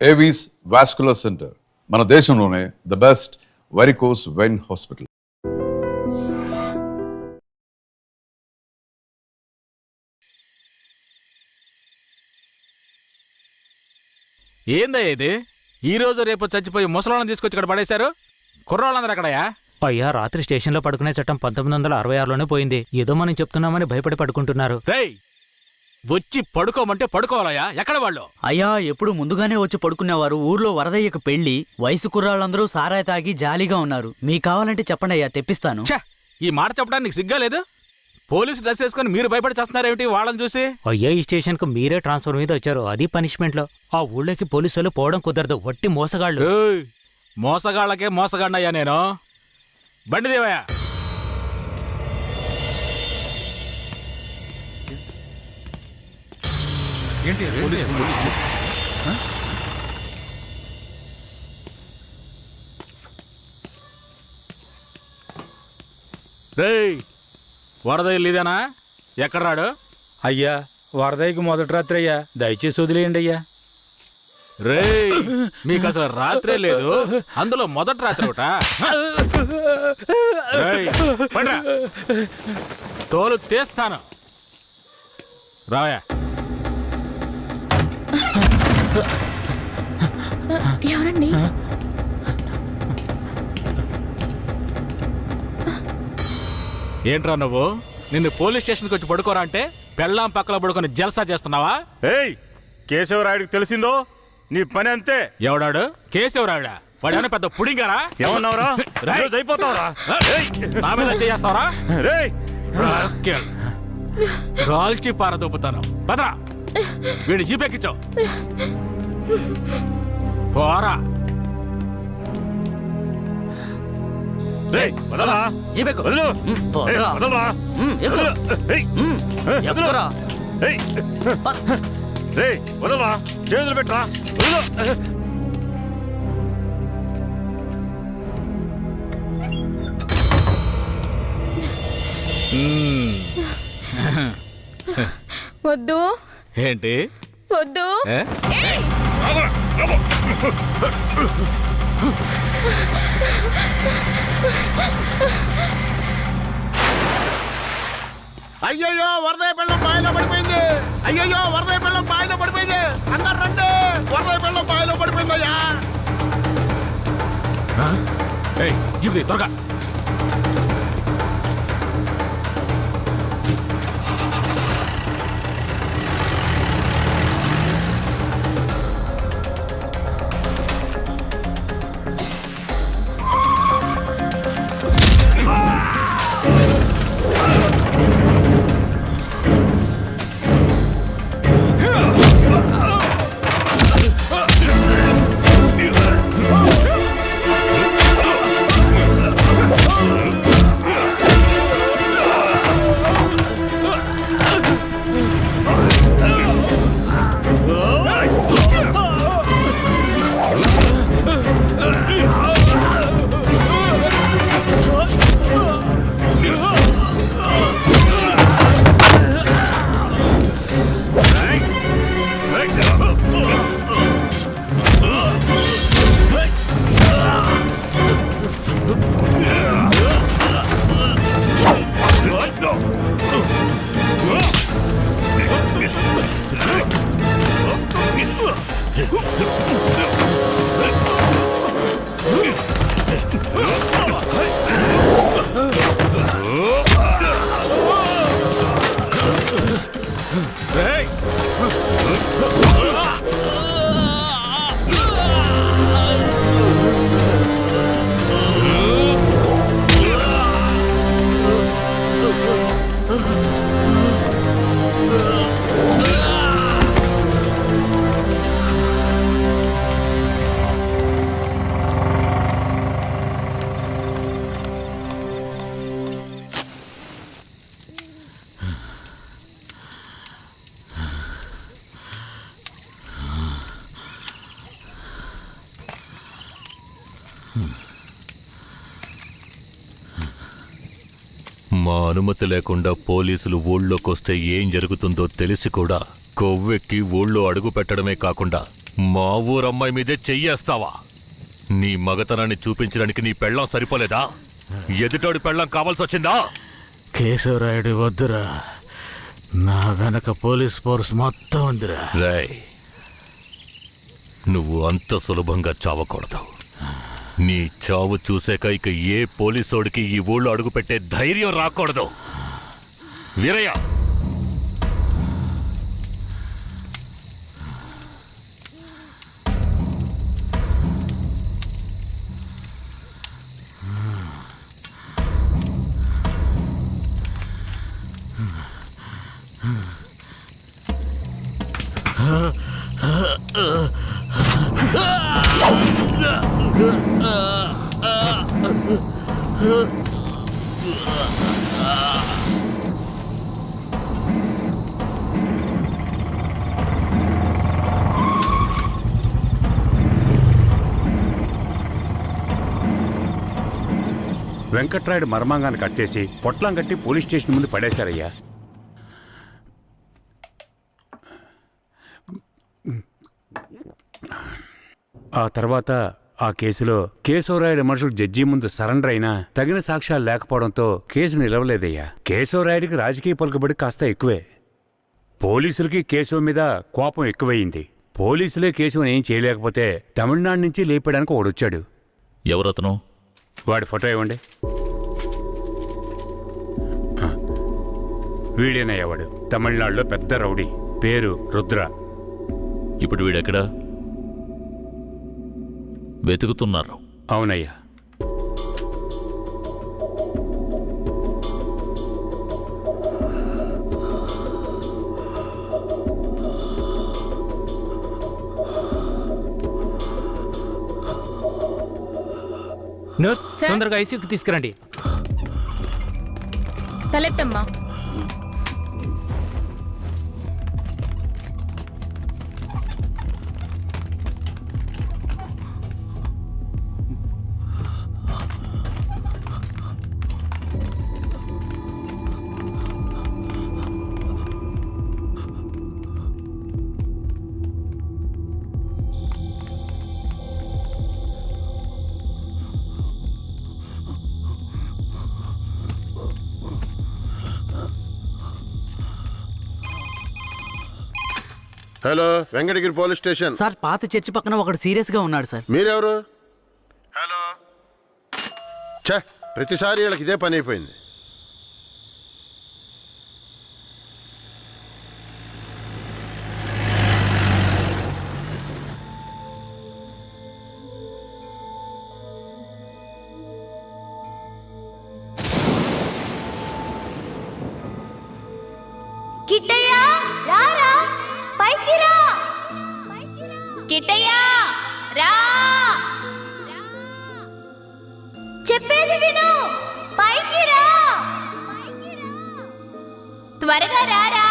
Avis vascular centre మన దేశంలోనే the best varicose vein hospital. ఏందయ్య ఇది? ఈ రోజు రేపు చచ్చిపోయి ముసలాళ్ళని తీసుకొచ్చి ఇక్కడ పడేశారు. కుర్రాళ్ళందరూ అక్కడయా? అయ్యా, రాత్రి స్టేషన్లో పడుకునే చట్టం 1966లోనే పోయింది. ఏదో మనం చెప్తున్నామని భయపడి పడుకుంటున్నారు. రేయ్, వచ్చి పడుకోమంటే పడుకోవాలయ్యా. ఎక్కడ వాళ్ళు? అయ్యా, ఎప్పుడు ముందుగానే వచ్చి పడుకునేవారు. ఊర్లో వరదయ్యకు పెళ్లి, వయసు కుర్రాళ్ళందరూ సారాయి తాగి జాలీగా ఉన్నారు. మీకు కావాలంటే చెప్పండి అయ్యా, తెప్పిస్తాను. ఛ, ఈ మాట చెప్పడానికి సిగ్గా లేదు? పోలీసు డ్రెస్ వేసుకుని మీరు భయపడి చేస్తున్నారేమిటి వాళ్ళని చూసి? అయ్యా, ఈ స్టేషన్కు మీరే ట్రాన్స్ఫర్ మీద వచ్చారు, అది పనిష్మెంట్లో. ఆ ఊళ్ళోకి పోలీసులు పోవడం కుదరదు, వట్టి మోసగాళ్ళు. ఏయ్, మోసగాళ్ళకే మోసగాడినయ్యా నేను. బండి దేవయ్యా. రేయ్, వరద ఇల్లుదేనా? ఎక్కడ రాడు? అయ్యా, వరదయ్యకి మొదటి రాత్రి అయ్యా, దయచేసి వదిలేయండి అయ్యా. రేయ్, మీకు అసలు రాత్రే లేదు, అందులో మొదటి రాత్రి ఒకట. తోలు తీస్తాను. రావయా. ఎవరండి? ఏంట్రా నువ్వు? నిన్ను పోలీస్ స్టేషన్కి వచ్చి పడుకోరా అంటే పెళ్ళాం పక్కల పడుకొని జల్సా చేస్తున్నావా? ఏయ్, కేశవరాయుడికి తెలిసిందో నీ పని అంతే. ఎవడాడు? కేశవరాయుడా? వాడేమైనా పెద్ద పుడింగారా? ఏమన్నావురా? అయిపోతావురా? నా మీద చేస్తావరా? రేయ్, కాల్చి పారదొప్పుతాను. పదరా, వీడిని జీపెక్కించావు. పోరా. రేయ్, వదలరా. జీపెక్కు. వదలు. పోరా. వదలరా. ఎక్కు. ఏయ్, ఎక్కురా. ఏయ్, రేయ్, వదలరా. చేతులు పెట్టరా. వదలు. వద్దు. ఏంటి వద్దు. అయ్యయ్యో, వరదయ్య పిల్లం బాయిలో పడిపోయింది. అయ్యయ్యో, వరదయ్య పిల్లం బాయిలో పడిపోయింది. అందరు రండి, వరదయ్య పిల్లం బాయిలో పడిపోయిందయ్యా. జీపు త్వరగా. మా అనుమతి లేకుండా పోలీసులు ఊళ్ళోకొస్తే ఏం జరుగుతుందో తెలిసి కూడా కొవ్వెక్కి ఊళ్ళో అడుగు పెట్టడమే కాకుండా మా ఊరమ్మాయి మీదే చెయ్యేస్తావా? నీ మగతనాన్ని చూపించడానికి నీ పెళ్ళం సరిపోలేదా? ఎదుటోడి పెళ్ళం కావాల్సి వచ్చిందా? కేశవరాయుడు వద్దురా, నా వెనక పోలీస్ ఫోర్స్ మొత్తం ఉందిరా. రేయ్, నువ్వు అంత సులభంగా చావకూడదు. నీ చావు చూసాక ఇక ఏ పోలీసోడికి ఈ ఊళ్ళో అడుగుపెట్టే ధైర్యం రాకూడదు. వీరయ్య, వెంకట్రాయుడు మర్మాంగాన్ని కట్టేసి పొట్లం కట్టి పోలీస్ స్టేషన్ ముందు పడేశారయ్యా. ఆ తర్వాత ఆ కేసులో కేశవరాయుడు మనుషులు జడ్జి ముందు సరెండర్ అయినా తగిన సాక్ష్యాలు లేకపోవడంతో కేసు నిలవలేదయ్యా. కేశవరాయుడికి రాజకీయ పలుకుబడి కాస్త ఎక్కువే. పోలీసులకి కేశవ మీద కోపం ఎక్కువయింది. పోలీసులే కేశవని ఏం చేయలేకపోతే తమిళనాడు నుంచి లేపడానికి ఒకడొచ్చాడు. ఎవరతను? వాడి ఫోటో ఇవ్వండి. వీడేనయ్యా వాడు. తమిళనాడులో పెద్ద రౌడీ, పేరు రుద్ర. ఇప్పుడు వీడెక్కడా? వెతుకుతున్నారు. అవునయ్యా. Nurse, sir? తొందరగా ఐసీయూకి తీసుకురండి. తలెత్తమ్మా. Hello, Venkatagiri police station. Sir, పాత చర్చి పక్కన ఒకడు సీరియస్ గా ఉన్నాడు సార్. మీరెవరు? హలో. ఛే, ప్రతిసారి వీళ్ళకి ఇదే పని అయిపోయింది. కిట్టయ్యా, రారా, పైకి రా. కిట్టయ్యా, రా. చెప్పేది విను, పైకి రా. త్వరగా రారా.